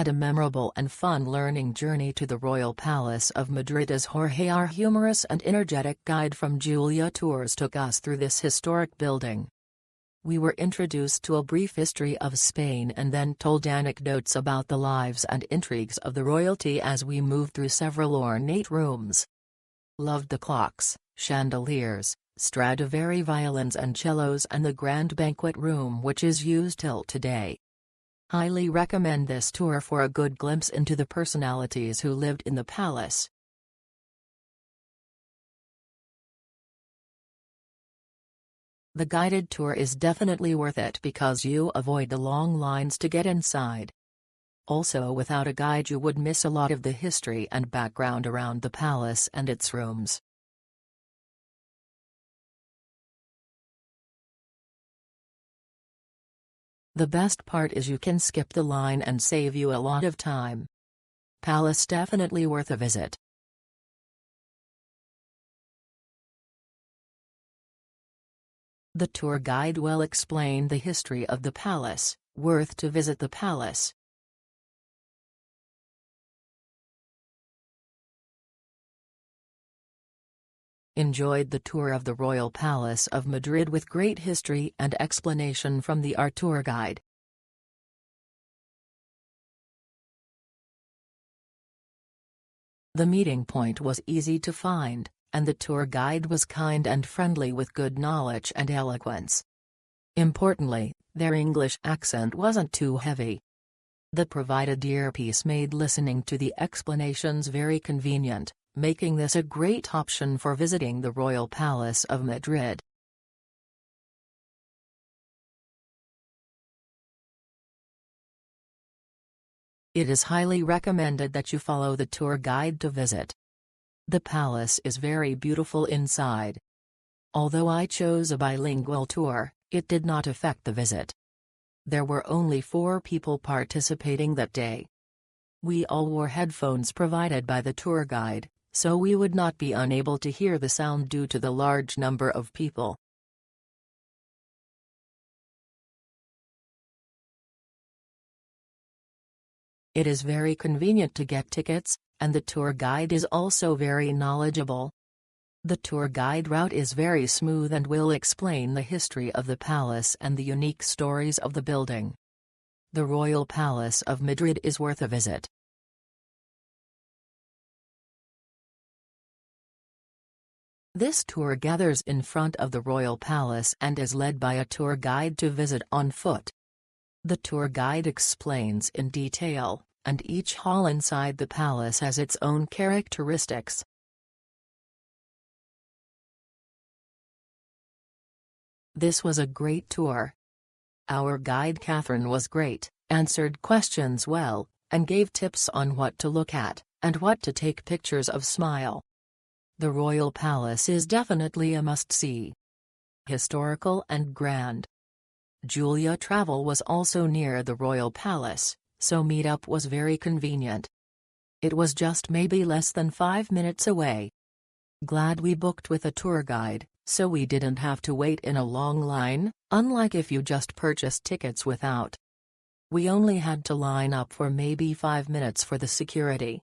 a memorable and fun learning journey to the Royal Palace of Madrid as Jorge, our humorous and energetic guide from Julia Tours, took us through this historic building. We were introduced to a brief history of Spain and then told anecdotes about the lives and intrigues of the royalty as we moved through several ornate rooms. Loved the clocks, chandeliers, Stradivari violins and cellos, and the grand banquet room which is used till today. Highly recommend this tour for a good glimpse into the personalities who lived in the palace. The guided tour is definitely worth it because you avoid the long lines to get inside. Also, without a guide you would miss a lot of the history and background around the palace and its rooms. The best part is you can skip the line and save you a lot of time. Palace definitely worth a visit. The tour guide well explained the history of the palace, worth to visit the palace. Enjoyed the tour of the Royal Palace of Madrid with great history and explanation from our tour guide. The meeting point was easy to find, and the tour guide was kind and friendly with good knowledge and eloquence. Importantly, their English accent wasn't too heavy. The provided earpiece made listening to the explanations very convenient, making this a great option for visiting the Royal Palace of Madrid. It is highly recommended that you follow the tour guide to visit. The palace is very beautiful inside. Although I chose a bilingual tour, it did not affect the visit. There were only 4 people participating that day. We all wore headphones provided by the tour guide, so we would not be unable to hear the sound due to the large number of people. It is very convenient to get tickets, and the tour guide is also very knowledgeable. The tour guide route is very smooth and will explain the history of the palace and the unique stories of the building. The Royal Palace of Madrid is worth a visit. This tour gathers in front of the Royal Palace and is led by a tour guide to visit on foot. The tour guide explains in detail, and each hall inside the palace has its own characteristics. This was a great tour. Our guide Catherine was great, answered questions well, and gave tips on what to look at, and what to take pictures of. Smile. The Royal Palace is definitely a must-see. Historical and grand. Julia Travel was also near the Royal Palace, so meetup was very convenient. It was just maybe less than 5 minutes away. Glad we booked with a tour guide, so we didn't have to wait in a long line, unlike if you just purchased tickets without. We only had to line up for maybe 5 minutes for the security.